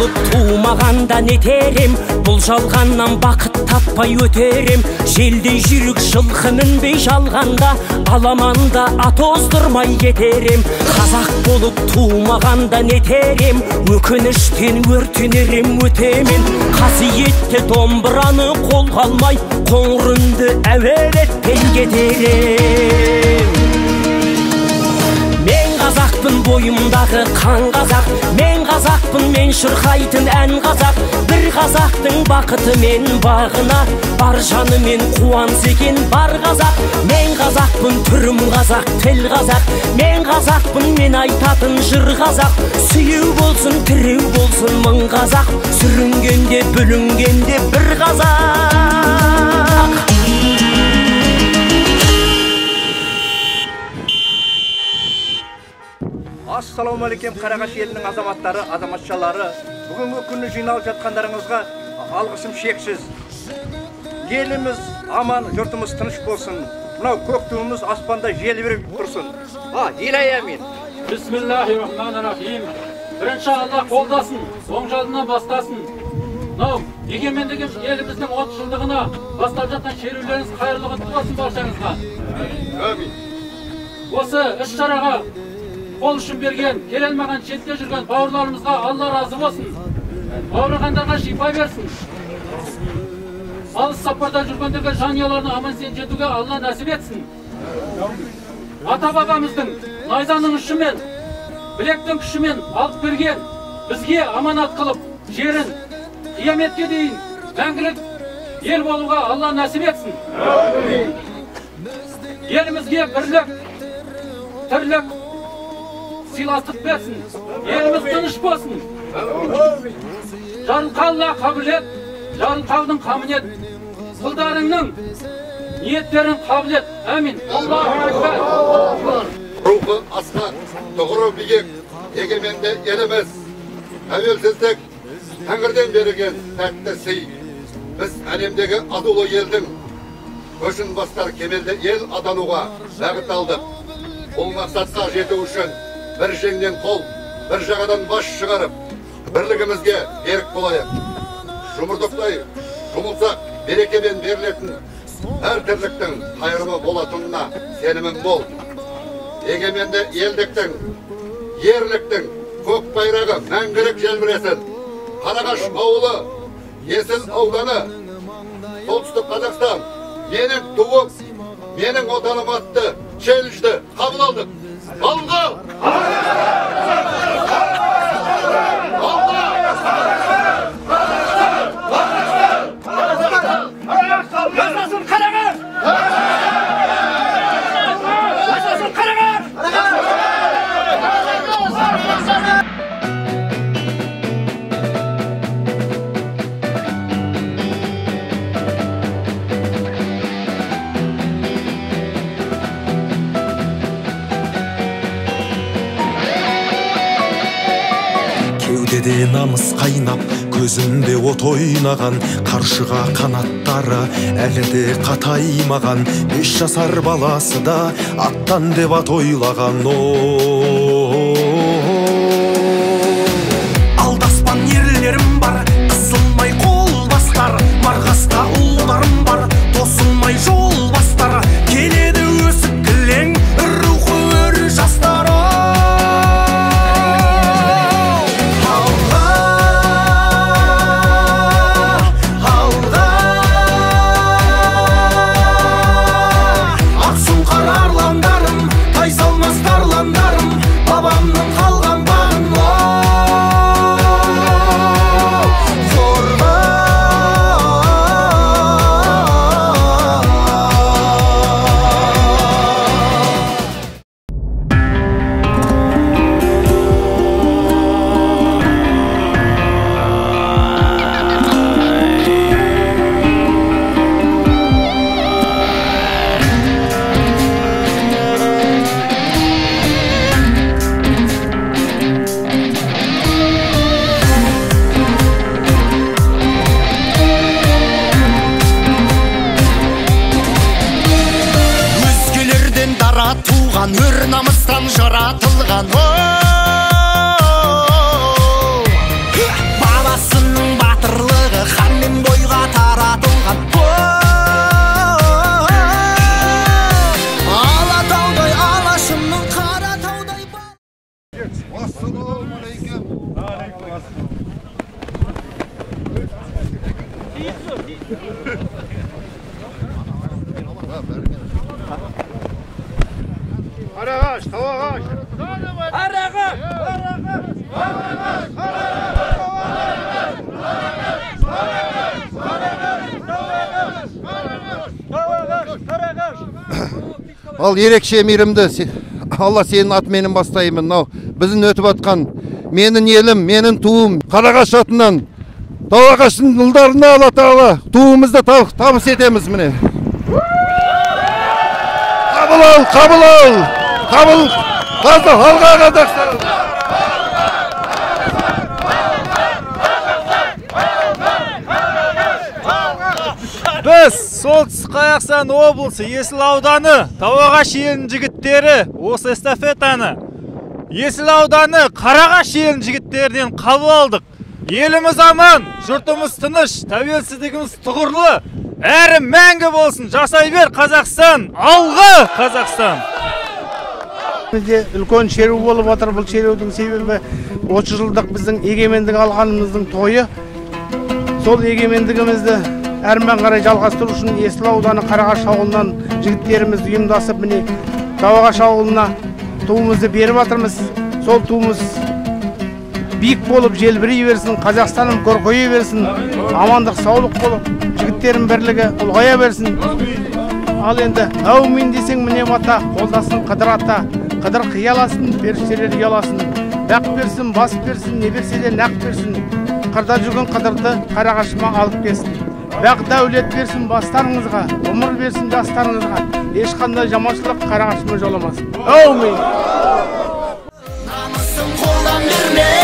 болып тумағанда нетерем, бұл жалғаннан бақыт таппай өтерем. Желдей жүрік жылқы мінбей жалғанда, аламанда ат оздырмай кетерем. Қазақ болып тумағанда нетерем, өкініштен өртенерем өтемен. Қасиетті домбыраны қолға алмай, қоңыр үнді әуелетпен кетерем. Мен қазақпын, бойымдағы қан қазақ, мен қазақпын, мен шырқайтын ән қазақ. Бір қазақтың бақыты мен бағына, бар жаны мен қуаныс екен бар қазақ. Мен қазақпын, түрім қазақ, тіл қазақ, мен қазақпын, мен айтатын жыр қазақ. Сүйеу болсын, тіреу болсын мың қазақ, сүрінгенде бүлінгенде бір қазақ. Ассалаумағалейкум Қарағаш елінің азаматтары, азаматшалары. Бүгінгі күні жиналып жатқандарыңызға алғысым шексіз. Еліміз аман, жұртымыз тыныш болсын. Мынау көк туымыз аспанда желбіреп тұрсын. Илай амин. Бисмиллахиррахманиррахим. Бірінші Алла қолдасын, оң жолынан бастасын. Мынау егемендік еліміздің 30 жылдығына бастап жатқан шерулеріңіз қайырлы құтты болсын баршаңызға. Амин. Осы іс-шараға қол ұшын берген, келе алмаған шетте жүрген бауырларымызға Алла разы болсын. Ауырғандарға шипа берсін. Алыс сапарда жүргендерге жанұяларына аман-есен жетуге Алла нәсіп етсін. Ата-бабамыздың найзаның ұшымен, білектің күшімен алып берген бізге аманат қылып, жерін қияметке дейін мәңгілік ел болуға Алла нәсіп етсін. Елімізге бірлік, тірлік, сыйластық берсін, еліміз тыныш болсын. Жарылқауға қабілет, жарылқаудың қамынет, құлдарыңның ниеттерін қабілет. Әмин. Аллаху акбар. Рухы асқан, тұғыры биік, егеменді еліміз. Тәуелсіздік тәңірден берілген тәтті сый. Біз әлемдегі адулы елдің көшін бастар кемелді ел атануға бағыт алдық. Бұл мақсатқа жету үшін бір жеңнен қол, бір жағадан бас шығарып, бірлігімізге берік болайық. Жұмырдықтай жұмылсақ, берекемен берілетін әр тірліктің қайырымы болатынына сенімім мол. Егеменді елдіктің, ерліктің көк байрағы мәңгілік желбіресін. Қарағаш ауылы, Есіл ауданы, Солтүстік Қазақстан, менің туым, менің отаным атты челленджді қабыл алдық. Алға! Кеудеде намыс қайнап, көзінде от ойнаған, қаршыға қанаттары әлі де қатаймаған. 5 жасар баласы да аттан деп ат ойлаған. Алдаспан ерлерім бар, қысылмай қол бастар, марғаста ұлдарым бар, тосылмай жол бастар. Келеді өсіп кілең, рухы өр жастар. Өр намыстан жаратылған, Қарағаш, Тауағаш. Ал ерекше мейірімді, Алла сенің атменен бастаймын. Мынау біздің өтіп атқан менің елім, менің туым Қарағаш атынан Тауағаштың ұлдарына Алла Тағала туымызды табыс етеміз міне. Қабыл алға Қазақстан. Біз Солтүстік Қазақстан облысы Есіл ауданы Тауағаш елінің жігіттері осы эстафетаны Есіл ауданы Қарағаш елінің жігіттерінен қабыл алдық. Еліміз аман, жұртымыз тыныш, тәуелсіздігіміз тұғырлы, әрі мәңгі болсын. Жасай бер Қазақстан, алға Қазақстан. Бізде үлкен шеру болып отыр. Бұл шерудің себебі 30 жылдық біздің егемендік алғанымыздың тойы. Сол егемендігімізді әрмен қарай жалғастыру үшін Есіл ауданы Қарағаш ауылынан жігіттеріміз ұйымдасып міне Тауағаш ауылына туымызды беріп жатырмыз. Сол туымыз биік болып желбірей берсін, Қазақстаным көркейе берсін, амандық саулық болып, жігіттердің бірлігі ұлғая берсін. Ал енді әумин десең міне мата, қолдасын қыдыр ата, қыдыр қияласын, періштелер ұяласын, бақ берсін, бас берсін, не берсе де нақ берсін. Қырда жүрген қыдырды Қарағашыма алып келсін. Бақ дәулет берсін бастарыңызға, өмір берсін жастарыңызға, ешқандай жаманшылық Қарағашыма жоламасын. Әумин. Намысын қолдан берме.